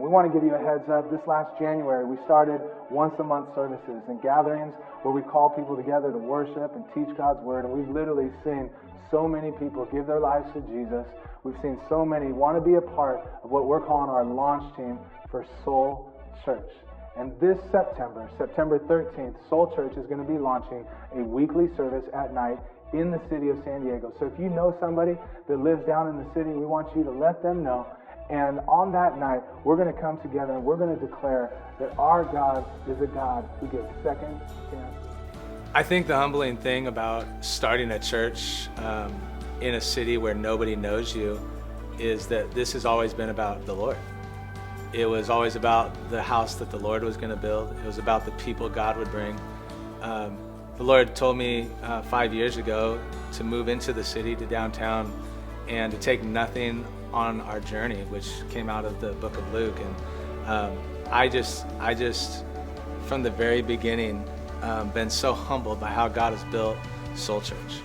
We want to give you a heads up. This last January, we started once-a-month services and gatherings where we call people together to worship and teach God's Word, and we've literally seen so many people give their lives to Jesus. We've seen so many want to be a part of what we're calling our launch team for Soul Church. And this September 13th, Soul Church is going to be launching a weekly service at night in the city of San Diego. So if you know somebody that lives down in the city, we want you to let them know. And on that night, we're going to come together and we're going to declare that our God is a God who gives second chances. I think the humbling thing about starting a church in a city where nobody knows you is that this has always been about the Lord. It was always about the house that the Lord was going to build. It was about the people God would bring. The Lord told me 5 years ago to move into the city, to downtown, and to take nothing on our journey, which came out of the book of Luke. And I just, from the very beginning, been so humbled by how God has built Soul Church.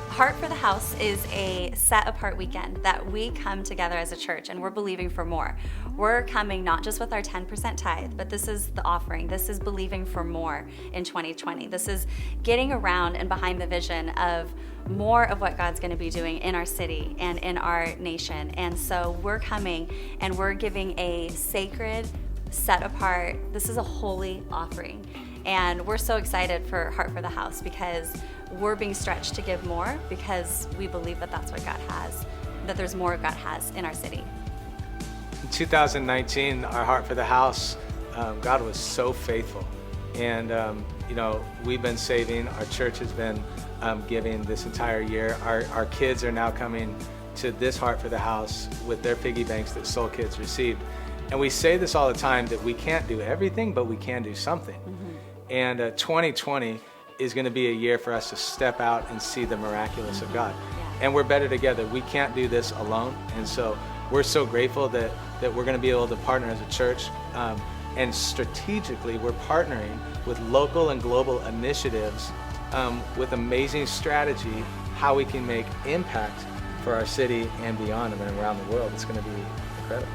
Heart for the House is a set-apart weekend that we come together as a church, and we're believing for more. We're coming not just with our 10% tithe, but this is the offering. This is believing for more in 2020. This is getting around and behind the vision of more of what God's going to be doing in our city and in our nation. And so we're coming and we're giving a sacred, set-apart, this is a holy offering. And we're so excited for Heart for the House because we're being stretched to give more because we believe that that's what God has, that there's more God has in our city. In 2019, our Heart for the House, God was so faithful. And, we've been saving, our church has been giving this entire year. Our kids are now coming to this Heart for the House with their piggy banks that Soul Kids received. And we say this all the time, that we can't do everything, but we can do something. Mm-hmm. And 2020 is going to be a year for us to step out and see the miraculous of God. Yeah. And we're better together. We can't do this alone. And so we're so grateful that we're going to be able to partner as a church. And strategically, we're partnering with local and global initiatives with amazing strategy, how we can make impact for our city and beyond and around the world. It's going to be incredible.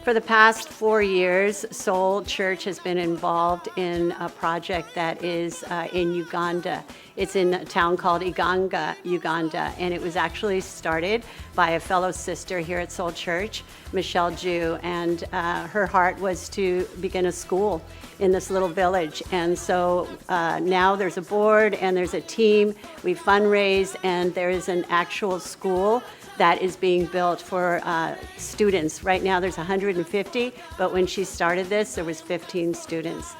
For the past 4 years, Soul Church has been involved in a project that is in Uganda. It's in a town called Iganga, Uganda, and it was actually started by a fellow sister here at Soul Church, Michelle Jew, and her heart was to begin a school in this little village. And so now there's a board and there's a team. We fundraise and there is an actual school that is being built for students. Right now there's 150, but when she started this, there was 15 students.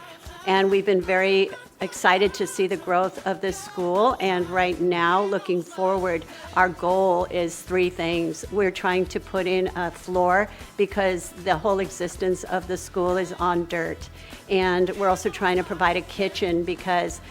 And we've been very excited to see the growth of this school. And right now, looking forward, our goal is 3 things. We're trying to put in a floor because the whole existence of the school is on dirt. And we're also trying to provide a kitchen because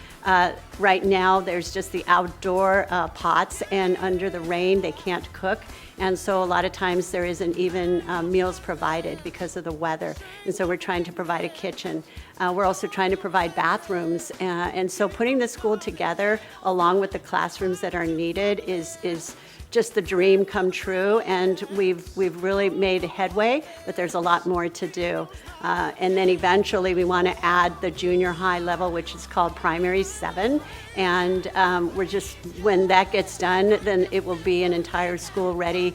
right now there's just the outdoor pots, and under the rain they can't cook. And so a lot of times there isn't even meals provided because of the weather. And so we're trying to provide a kitchen. We're also trying to provide bathrooms. And so putting the school together along with the classrooms that are needed is just the dream come true. And we've really made headway, but there's a lot more to do. And then eventually we want to add the junior high level, which is called Primary 7. And when that gets done, then it will be an entire school ready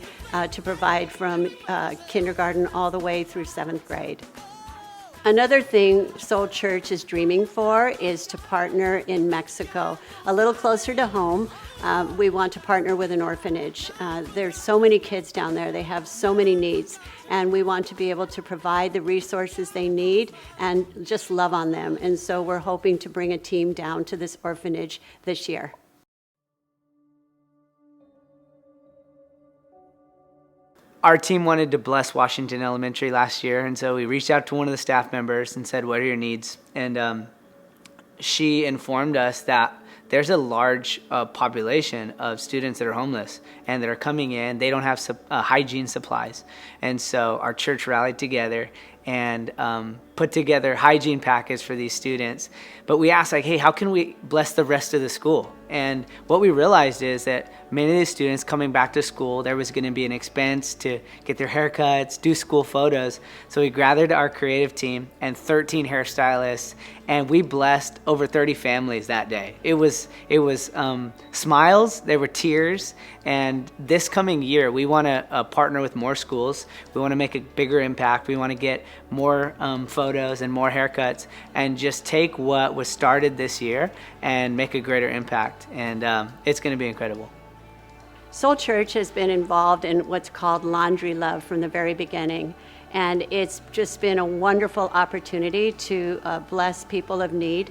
to provide from kindergarten all the way through 7th grade. Another thing Soul Church is dreaming for is to partner in Mexico, a little closer to home. We want to partner with an orphanage. There's so many kids down there. They have so many needs, and we want to be able to provide the resources they need and just love on them. And so we're hoping to bring a team down to this orphanage this year. Our team wanted to bless Washington Elementary last year, and so we reached out to one of the staff members and said, "What are your needs?" And she informed us that there's a large population of students that are homeless and that are coming in. They don't have hygiene supplies. And so our church rallied together and put together hygiene packets for these students. But we asked, like, hey, how can we bless the rest of the school? And what we realized is that many of these students coming back to school, there was going to be an expense to get their haircuts, do school photos. So we gathered our creative team and 13 hairstylists, and we blessed over 30 families that day. It was smiles, there were tears, and this coming year, we want to partner with more schools. We want to make a bigger impact. We want to get more photos and more haircuts and just take what was started this year and make a greater impact. And it's going to be incredible. Soul Church has been involved in what's called Laundry Love from the very beginning. And it's just been a wonderful opportunity to bless people of need.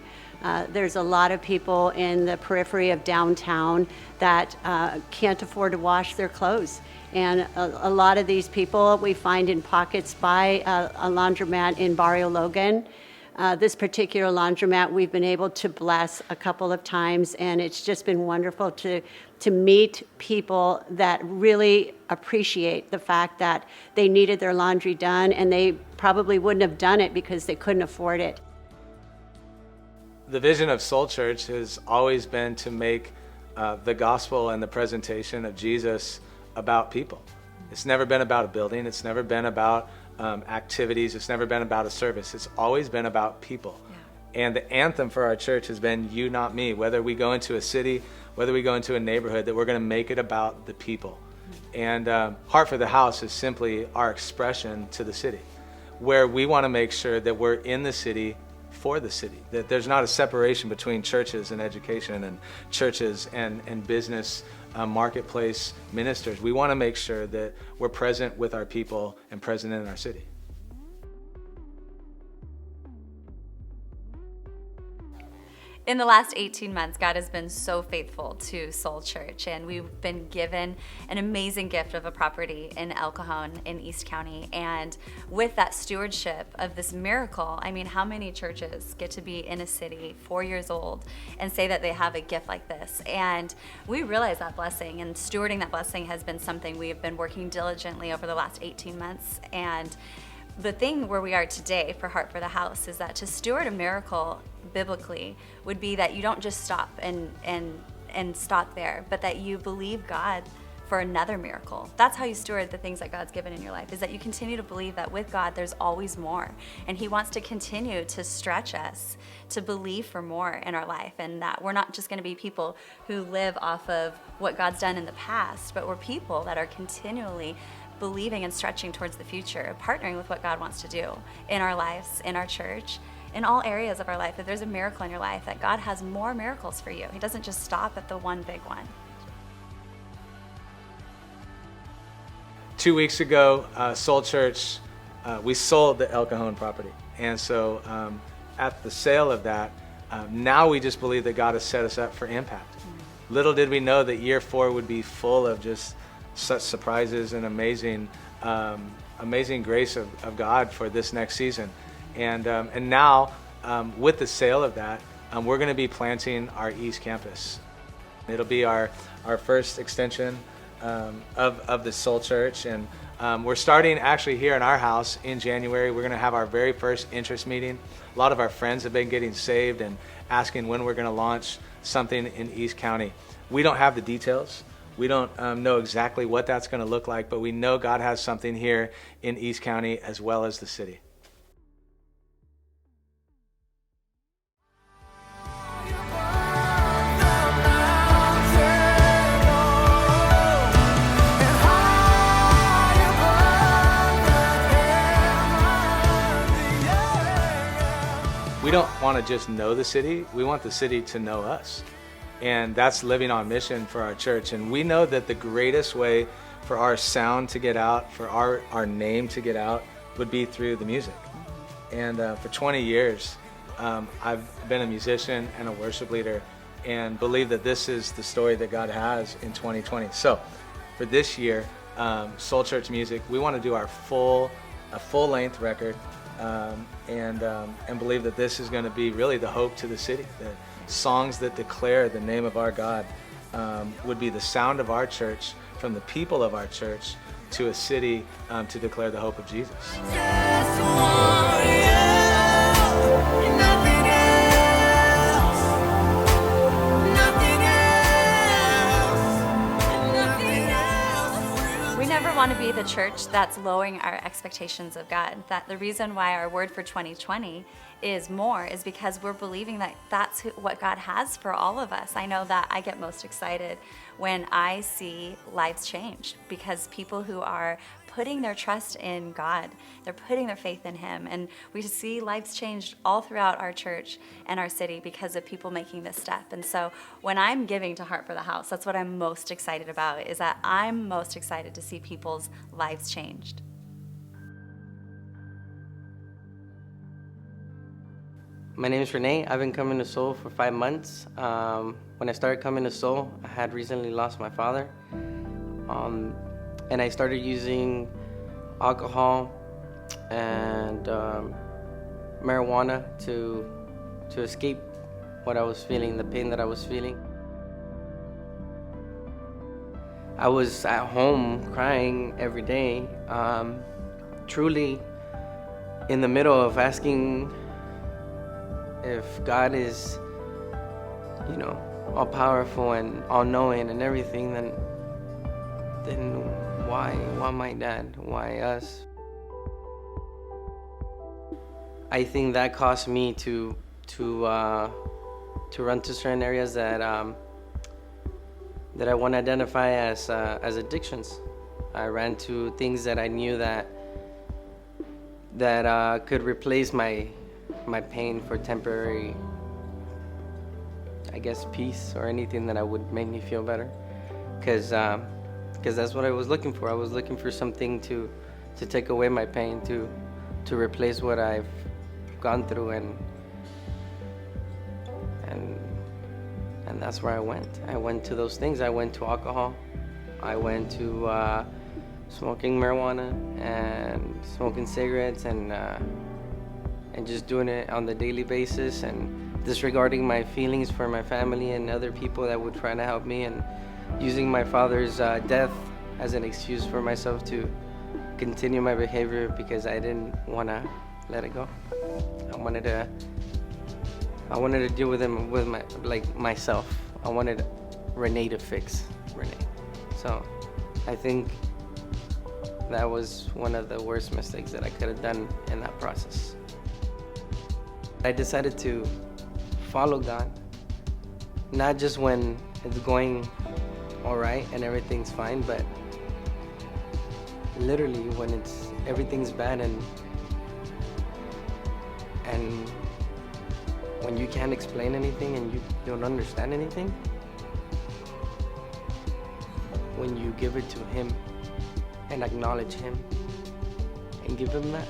There's a lot of people in the periphery of downtown that can't afford to wash their clothes. And a lot of these people we find in pockets by a laundromat in Barrio Logan. This particular laundromat we've been able to bless a couple of times, and it's just been wonderful to meet people that really appreciate the fact that they needed their laundry done, and they probably wouldn't have done it because they couldn't afford it. The vision of Soul Church has always been to make the gospel and the presentation of Jesus about people. It's never been about a building. It's never been about activities. It's never been about a service. It's always been about people. Yeah. And the anthem for our church has been you, not me. Whether we go into a city, whether we go into a neighborhood, that we're going to make it about the people. And Heart for the House is simply our expression to the city, where we want to make sure that we're in the city for the city, that there's not a separation between churches and education and churches and business marketplace ministers. We want to make sure that we're present with our people and present in our city. In the last 18 months, God has been so faithful to Soul Church, and we've been given an amazing gift of a property in El Cajon in East County. And with that stewardship of this miracle, I mean, how many churches get to be in a city 4 years old and say that they have a gift like this? And we realize that blessing, and stewarding that blessing has been something we have been working diligently over the last 18 months. And the thing where we are today for Heart for the House is that to steward a miracle biblically would be that you don't just stop and stop there, but that you believe God for another miracle. That's how you steward the things that God's given in your life, is that you continue to believe that with God there's always more, and He wants to continue to stretch us to believe for more in our life, and that we're not just going to be people who live off of what God's done in the past, but we're people that are continually believing and stretching towards the future, partnering with what God wants to do in our lives, in our church, in all areas of our life. If there's a miracle in your life, that God has more miracles for you. He doesn't just stop at the one big one. 2 weeks ago, Soul Church, we sold the El Cajon property. And so at the sale of that, now we just believe that God has set us up for impact. Mm-hmm. Little did we know that year 4 would be full of just such surprises and amazing grace of God for this next season. And now, with the sale of that, we're going to be planting our East Campus. It'll be our first extension of the Soul Church, and we're starting actually here in our house in January. We're going to have our very first interest meeting. A lot of our friends have been getting saved and asking when we're going to launch something in East County. We don't have the details. We don't know exactly what that's going to look like, but we know God has something here in East County as well as the city. We don't want to just know the city. We want the city to know us. And that's living on mission for our church. And we know that the greatest way for our sound to get out, for our name to get out, would be through the music. And for 20 years, I've been a musician and a worship leader, and believe that this is the story that God has in 2020. So for this year, Soul Church Music, we want to do a full-length record, and believe that this is going to be really the hope to the city, that songs that declare the name of our God would be the sound of our church, from the people of our church, to a city to declare the hope of Jesus. We never want to be the church that's lowering our expectations of God. That the reason why our word for 2020 is more is because we're believing that that's what God has for all of us. I know that I get most excited when I see lives changed, because people who are putting their trust in God, they're putting their faith in Him, and we see lives changed all throughout our church and our city because of people making this step. And so when I'm giving to Heart for the House, that's what I'm most excited about, is that I'm most excited to see people's lives changed. My name is Renee. I've been coming to Soul for 5 months. When I started coming to Soul, I had recently lost my father. And I started using alcohol and marijuana to escape what I was feeling, the pain that I was feeling. I was at home crying every day, truly in the middle of asking if God is, all powerful and all knowing and everything, then why my dad? Why us? I think that caused me to run to certain areas that I want to identify as addictions. I ran to things that I knew that could replace my pain for temporary, I guess, peace or anything that would make me feel better. Because that's what I was looking for. I was looking for something to take away my pain, to replace what I've gone through, and that's where I went. I went to those things. I went to alcohol. I went to smoking marijuana and smoking cigarettes and just doing it on the daily basis and disregarding my feelings for my family and other people that would try to help me, and using my father's death as an excuse for myself to continue my behavior because I didn't want to let it go. I wanted to deal with him with myself. I wanted Renee to fix Renee. So I think that was one of the worst mistakes that I could have done in that process. I decided to follow God, not just when it's going all right and everything's fine, but literally when everything's bad and when you can't explain anything and you don't understand anything, when you give it to Him and acknowledge Him and give Him that.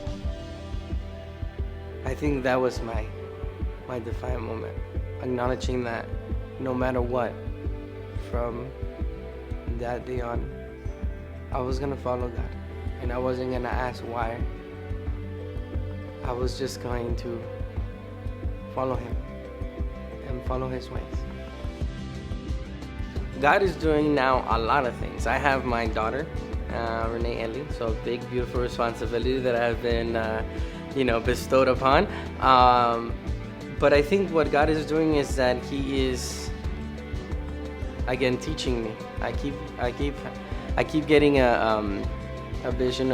I think that was my defiant moment, acknowledging that no matter what, from that day on, I was gonna follow God, and I wasn't gonna ask why. I was just going to follow Him and follow His ways. God is doing now a lot of things. I have my daughter, Renee Ellie, so a big, beautiful responsibility that I've been, bestowed upon. But I think what God is doing is that He is, again, teaching me. I keep getting a vision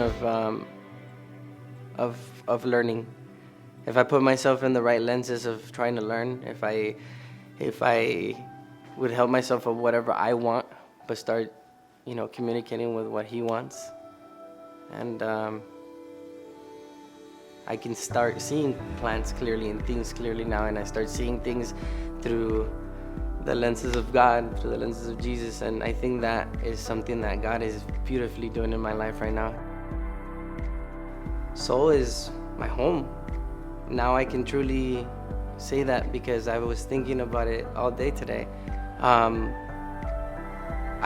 of learning. If I put myself in the right lenses of trying to learn, if I would help myself of whatever I want, but start, communicating with what He wants, and I can start seeing plans clearly and things clearly now, and I start seeing things through the lenses of God, through the lenses of Jesus, and I think that is something that God is beautifully doing in my life right now. Soul is my home. Now I can truly say that because I was thinking about it all day today. I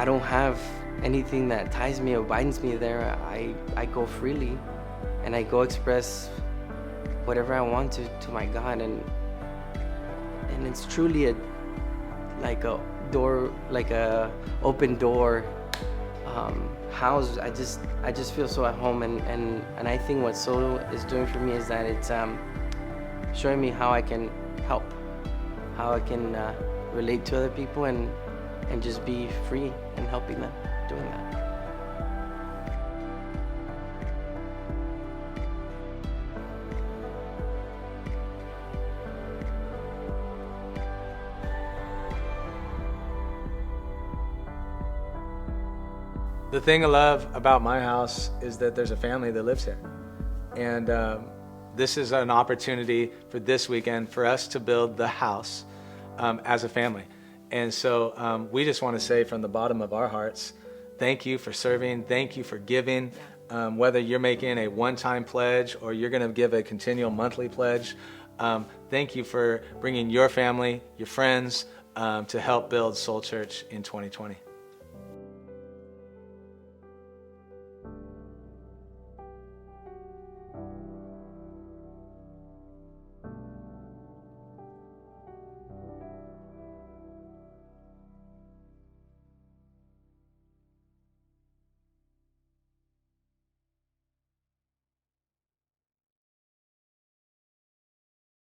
don't have anything that ties me or binds me there. I go freely, and I go express whatever I want to my God, and and it's truly a open door house. I just feel so at home, and I think what Soul is doing for me is that it's showing me how I can help, how I can relate to other people and just be free and helping them doing that. The thing I love about my house is that there's a family that lives here. And this is an opportunity for this weekend for us to build the house as a family. And so we just want to say from the bottom of our hearts, thank you for serving, thank you for giving. Whether you're making a one-time pledge or you're going to give a continual monthly pledge, thank you for bringing your family, your friends, to help build Soul Church in 2020.